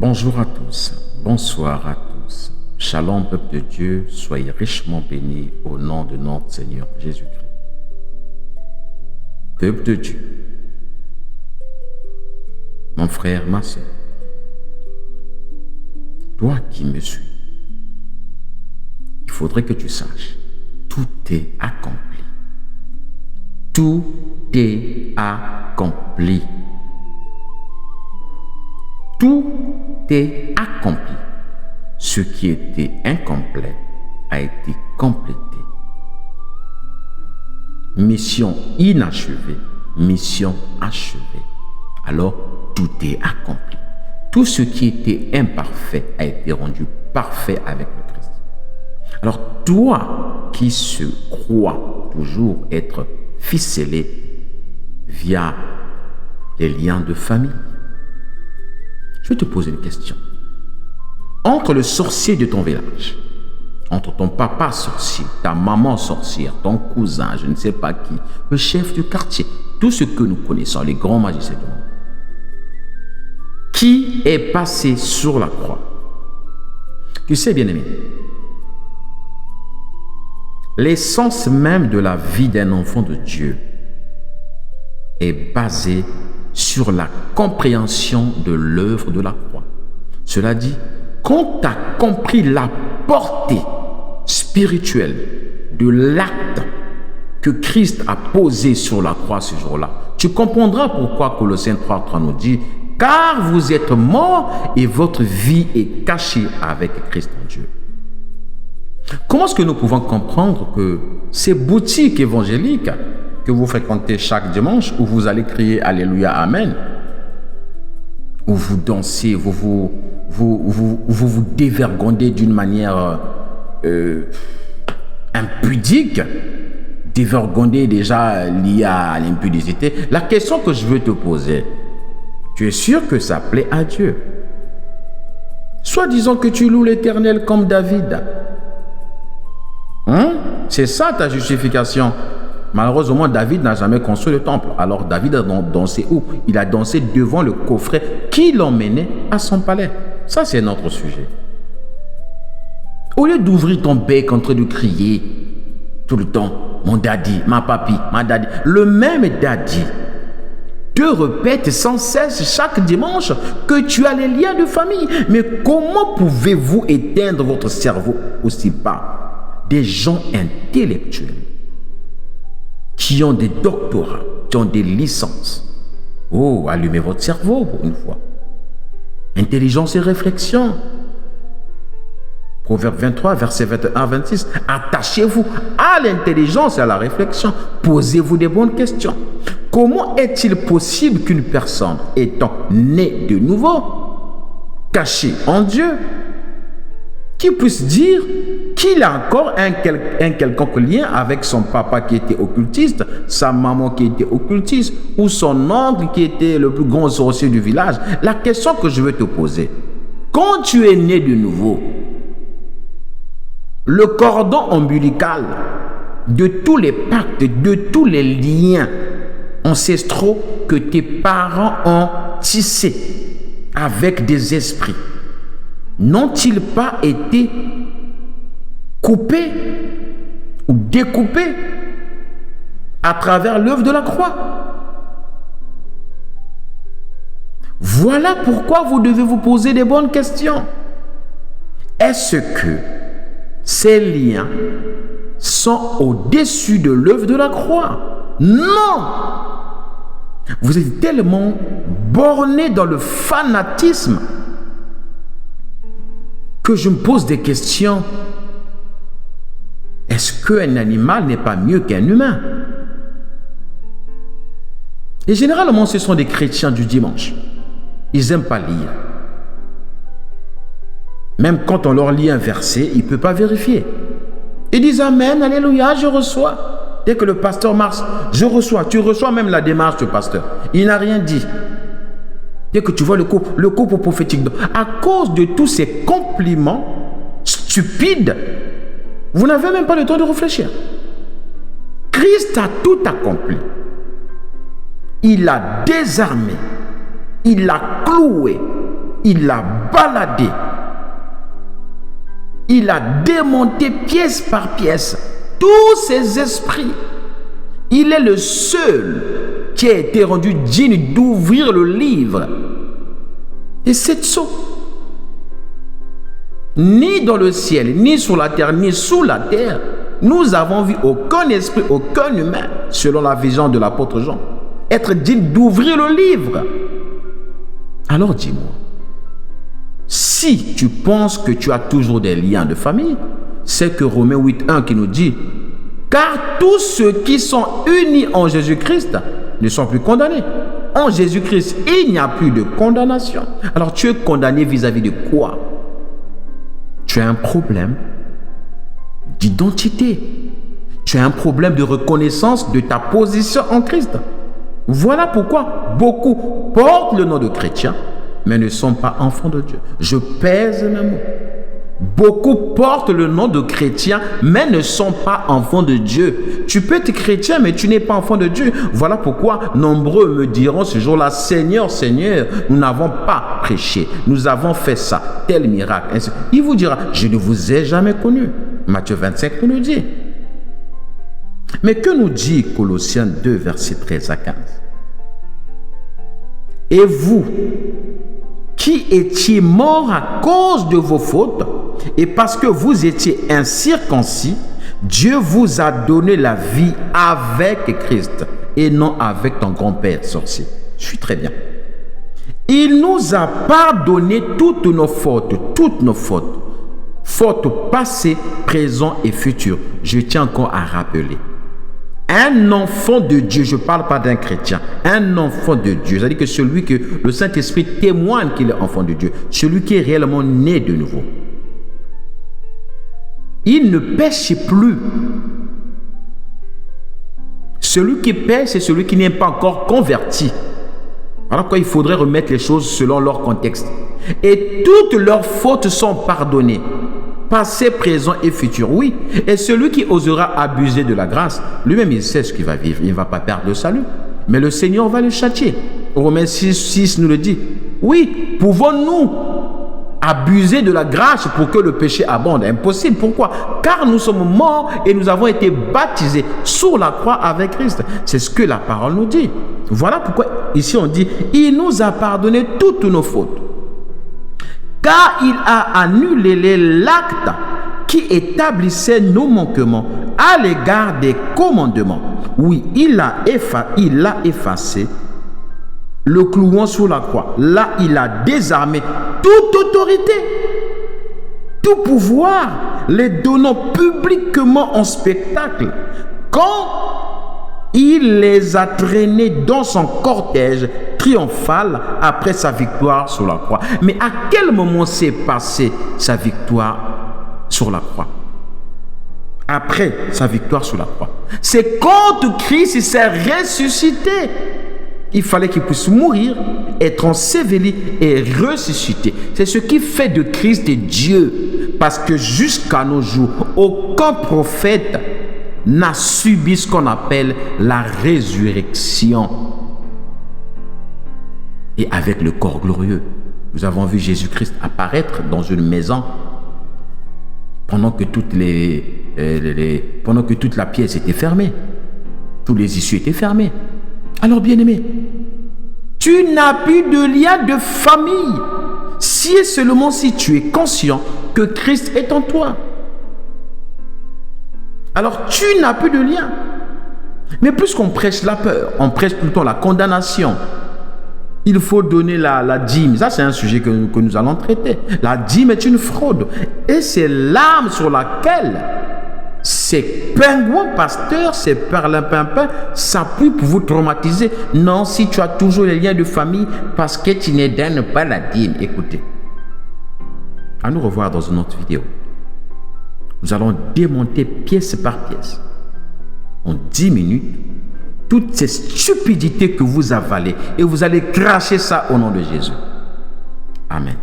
Bonjour à tous, bonsoir à tous. Shalom, peuple de Dieu, soyez richement bénis au nom de notre Seigneur Jésus-Christ. Peuple de Dieu, mon frère, ma soeur, toi qui me suis, il faudrait que tu saches, tout est accompli. Tout est accompli. Tout est accompli. Ce qui était incomplet a été complété. Mission inachevée, mission achevée. Alors, tout est accompli. Tout ce qui était imparfait a été rendu parfait avec le Christ. Alors, toi qui se crois toujours être ficelé via les liens de famille, je vais te poser une question. Entre le sorcier de ton village, entre ton papa sorcier, ta maman sorcière, ton cousin, je ne sais pas qui, le chef du quartier, tout ce que nous connaissons, les grands magiciens du monde, qui est passé sur la croix? Tu sais, bien-aimé, l'essence même de la vie d'un enfant de Dieu est basée sur la compréhension de l'œuvre de la croix. Cela dit, quand tu as compris la portée spirituelle de l'acte que Christ a posé sur la croix ce jour-là, tu comprendras pourquoi Colossiens 3:3 nous dit « Car vous êtes morts et votre vie est cachée avec Christ en Dieu ». Comment est-ce que nous pouvons comprendre que ces boutiques évangéliques que vous fréquentez chaque dimanche, où vous allez crier Alléluia, Amen, où vous dansez, vous dévergondez d'une manière impudique, dévergondez déjà lié à l'impudicité. La question que je veux te poser, tu es sûr que ça plaît à Dieu? Soit disons que tu loues l'Éternel comme David. C'est ça ta justification. Malheureusement, David n'a jamais construit le temple. Alors David a dansé où? Il a dansé devant le coffret qui l'emmenait à son palais. Ça, c'est notre sujet. Au lieu d'ouvrir ton bec en train de crier tout le temps, mon daddy, ma papi, ma daddy, le même daddy te répète sans cesse chaque dimanche que tu as les liens de famille. Mais comment pouvez-vous éteindre votre cerveau aussi bas? Des gens intellectuels qui ont des doctorats, qui ont des licences. Oh, allumez votre cerveau pour une fois. Intelligence et réflexion. Proverbe 23, versets 21 à 26. Attachez-vous à l'intelligence et à la réflexion. Posez-vous des bonnes questions. Comment est-il possible qu'une personne étant née de nouveau, cachée en Dieu, qui puisse dire qu'il a encore un quelconque lien avec son papa qui était occultiste, sa maman qui était occultiste, ou son oncle qui était le plus grand sorcier du village? La question que je veux te poser, quand tu es né de nouveau, le cordon ombilical de tous les pactes, de tous les liens ancestraux que tes parents ont tissés avec des esprits, n'ont-ils pas été coupés ou découpés à travers l'œuvre de la croix? Voilà pourquoi vous devez vous poser des bonnes questions. Est-ce que ces liens sont au-dessus de l'œuvre de la croix? Non! Vous êtes tellement bornés dans le fanatisme que je me pose des questions. Est-ce qu'un animal n'est pas mieux qu'un humain? Et généralement, ce sont des chrétiens du dimanche. Ils n'aiment pas lire. Même quand on leur lit un verset, ils ne peuvent pas vérifier. Ils disent Amen, Alléluia, je reçois. Dès que le pasteur marche, je reçois. Tu reçois même la démarche du pasteur. Il n'a rien dit. Dès que tu vois le couple prophétique, à cause de tous ces compliments stupides, vous n'avez même pas le temps de réfléchir. Christ a tout accompli. Il a désarmé. Il a cloué il l'a baladé. Il a démonté pièce par pièce tous ces esprits. Il est le seul qui a été rendu digne d'ouvrir le livre. Et c'est ça. Ni dans le ciel, ni sur la terre, ni sous la terre, nous avons vu aucun esprit, aucun humain, selon la vision de l'apôtre Jean, être digne d'ouvrir le livre. Alors dis-moi, si tu penses que tu as toujours des liens de famille, c'est que Romains 8.1 qui nous dit « Car tous ceux qui sont unis en Jésus-Christ ne sont plus condamnés. En Jésus-Christ, il n'y a plus de condamnation. » Alors tu es condamné vis-à-vis de quoi? Tu as un problème d'identité. Tu as un problème de reconnaissance de ta position en Christ. Voilà pourquoi beaucoup portent le nom de chrétien, mais ne sont pas enfants de Dieu. Je pèse mes mots. Beaucoup portent le nom de chrétien, mais ne sont pas enfants de Dieu. Tu peux être chrétien, mais tu n'es pas enfant de Dieu. Voilà pourquoi nombreux me diront ce jour-là, Seigneur, Seigneur, nous n'avons pas prêché, nous avons fait ça, tel miracle. Il vous dira, je ne vous ai jamais connu. Matthieu 25 nous le dit. Mais que nous dit Colossiens 2, versets 13 à 15? Et vous, qui étiez morts à cause de vos fautes, et parce que vous étiez incirconcis, Dieu vous a donné la vie avec Christ, et non avec ton grand-père sorcier. Je suis très bien. Il nous a pardonné toutes nos fautes, fautes passées, présentes et futures. Je tiens encore à rappeler. Un enfant de Dieu, je ne parle pas d'un chrétien, un enfant de Dieu, c'est-à-dire que celui que le Saint-Esprit témoigne qu'il est enfant de Dieu, celui qui est réellement né de nouveau. Il ne pêche plus. Celui qui pêche, c'est celui qui n'est pas encore converti. Alors quoi, il faudrait remettre les choses selon leur contexte. Et toutes leurs fautes sont pardonnées. Passé, présent et futur, oui. Et celui qui osera abuser de la grâce, lui-même, il sait ce qu'il va vivre. Il ne va pas perdre le salut. Mais le Seigneur va le châtier. Romains 6 nous le dit. Oui, pouvons-nous abuser de la grâce pour que le péché abonde? Impossible. Pourquoi? Car nous sommes morts et nous avons été baptisés sur la croix avec Christ. C'est ce que la parole nous dit. Voilà pourquoi ici on dit, il nous a pardonné toutes nos fautes. Car il a annulé l'acte qui établissait nos manquements à l'égard des commandements. Oui, il l'a effacé, le clouant sur la croix. Là, il a désarmé toute autorité, tout pouvoir, les donnant publiquement en spectacle. Quand il les a traînés dans son cortège triomphal après sa victoire sur la croix. Mais à quel moment s'est passée sa victoire sur la croix? Après sa victoire sur la croix. C'est quand Christ s'est ressuscité. Il fallait qu'il puisse mourir, être enseveli et ressusciter. C'est ce qui fait de Christ Dieu. Parce que jusqu'à nos jours, aucun prophète n'a subi ce qu'on appelle la résurrection. Et avec le corps glorieux, nous avons vu Jésus-Christ apparaître dans une maison pendant que toute la pièce était fermée. Tous les issues étaient fermés. Alors, bien-aimé, tu n'as plus de lien de famille si et seulement si tu es conscient que Christ est en toi. Alors, tu n'as plus de lien. Mais puisqu'on prêche la peur, on prêche plutôt la condamnation. Il faut donner la dîme. Ça, c'est un sujet que nous allons traiter. La dîme est une fraude. Et c'est l'arme sur laquelle ces pingouins pasteurs, ces perlimpinpins s'appuient pour vous traumatiser. Non, si tu as toujours les liens de famille, parce que tu ne donnes pas la dîme. Écoutez. À nous revoir dans une autre vidéo. Nous allons démonter pièce par pièce, en 10 minutes, toutes ces stupidités que vous avalez et vous allez cracher ça au nom de Jésus. Amen.